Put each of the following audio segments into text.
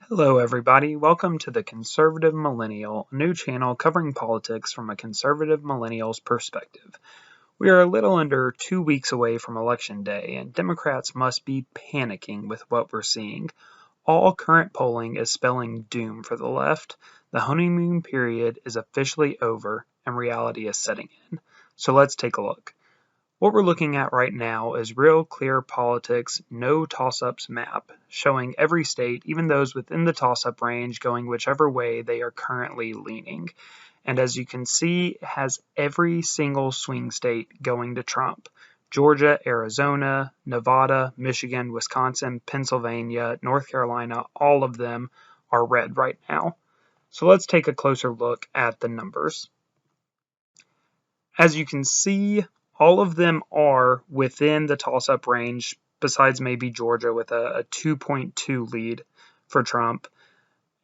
Hello everybody, welcome to the Conservative Millennial, a new channel covering politics from a conservative millennial's perspective. We are a little under 2 weeks away from Election Day, and Democrats must be panicking with what we're seeing. All current polling is spelling doom for the left. The honeymoon period is officially over, and reality is setting in. So let's take a look. What we're looking at right now is real clear politics, no toss-ups map, showing every state, even those within the toss-up range, going whichever way they are currently leaning. And as you can see, it has every single swing state going to Trump. Georgia, Arizona, Nevada, Michigan, Wisconsin, Pennsylvania, North Carolina, all of them are red right now. So let's take a closer look at the numbers. As you can see, all of them are within the toss-up range, besides maybe Georgia with a 2.2 lead for Trump.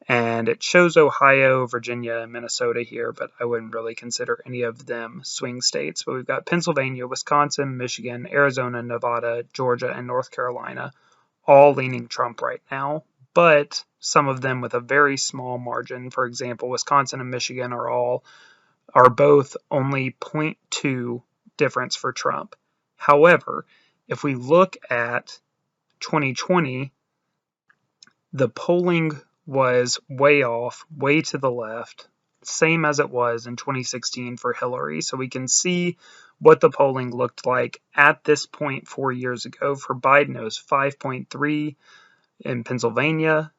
And it shows Ohio, Virginia, and Minnesota here, but I wouldn't really consider any of them swing states. But we've got Pennsylvania, Wisconsin, Michigan, Arizona, Nevada, Georgia, and North Carolina, all leaning Trump right now, but some of them with a very small margin. For example, Wisconsin and Michigan are both only 0.2 difference for Trump. However, if we look at 2020, the polling was way off, way to the left, same as it was in 2016 for Hillary. So we can see what the polling looked like at this point 4 years ago. For Biden, it was 5.3 in Pennsylvania.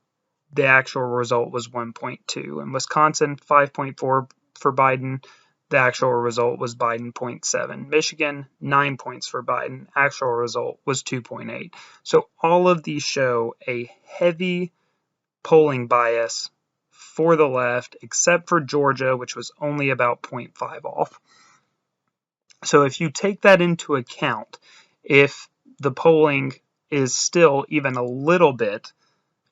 The actual result was 1.2. In Wisconsin, 5.4 for Biden. The actual result was Biden 0.7. Michigan, 9 points for Biden. Actual result was 2.8. So all of these show a heavy polling bias for the left, except for Georgia, which was only about 0.5 off. So if you take that into account, if the polling is still even a little bit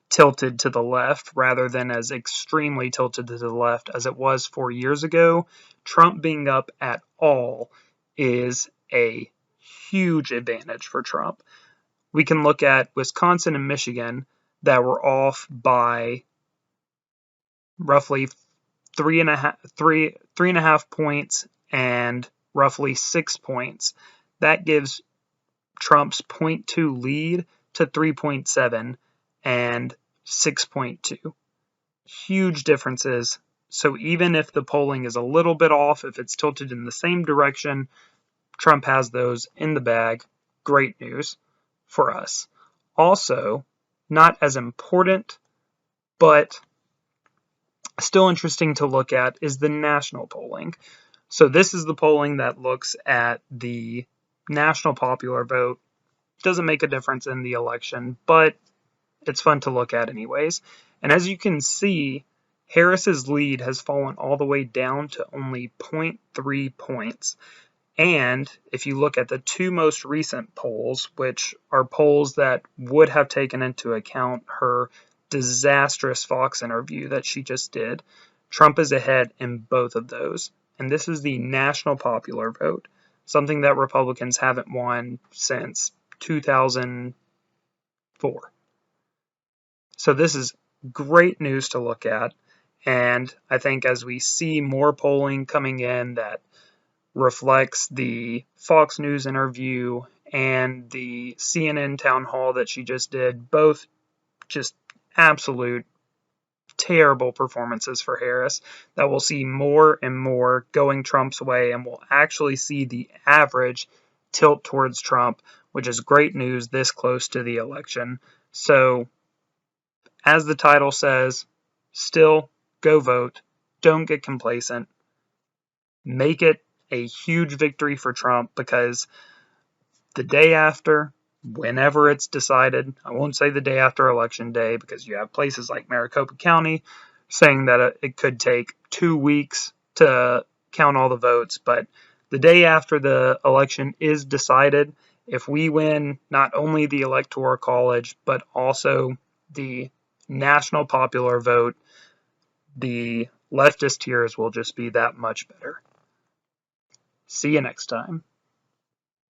tilted to the left rather than as extremely tilted to the left as it was 4 years ago, Trump being up at all is a huge advantage for Trump. We can look at Wisconsin and Michigan that were off by roughly three and a half points and roughly 6 points. That gives Trump's 0.2 lead to 3.7 and 6.2. Huge differences. So even if the polling is a little bit off, if it's tilted in the same direction, Trump has those in the bag. Great news for us. Also, not as important, but still interesting to look at is the national polling. So this is the polling that looks at the national popular vote. Doesn't make a difference in the election, but it's fun to look at anyways. And as you can see, Harris's lead has fallen all the way down to only 0.3 points. And if you look at the two most recent polls, which are polls that would have taken into account her disastrous Fox interview that she just did, Trump is ahead in both of those. And this is the national popular vote, something that Republicans haven't won since 2004. So this is great news to look at, and I think as we see more polling coming in that reflects the Fox News interview and the CNN town hall that she just did, both just absolute terrible performances for Harris, that we'll see more and more going Trump's way, and we'll actually see the average tilt towards Trump, which is great news this close to the election. So as the title says, still go vote. Don't get complacent. Make it a huge victory for Trump, because the day after, whenever it's decided, I won't say the day after Election Day, because you have places like Maricopa County saying that it could take 2 weeks to count all the votes, but the day after the election is decided, if we win not only the Electoral College, but also the national popular vote, the leftist tiers will just be that much better. See you next time.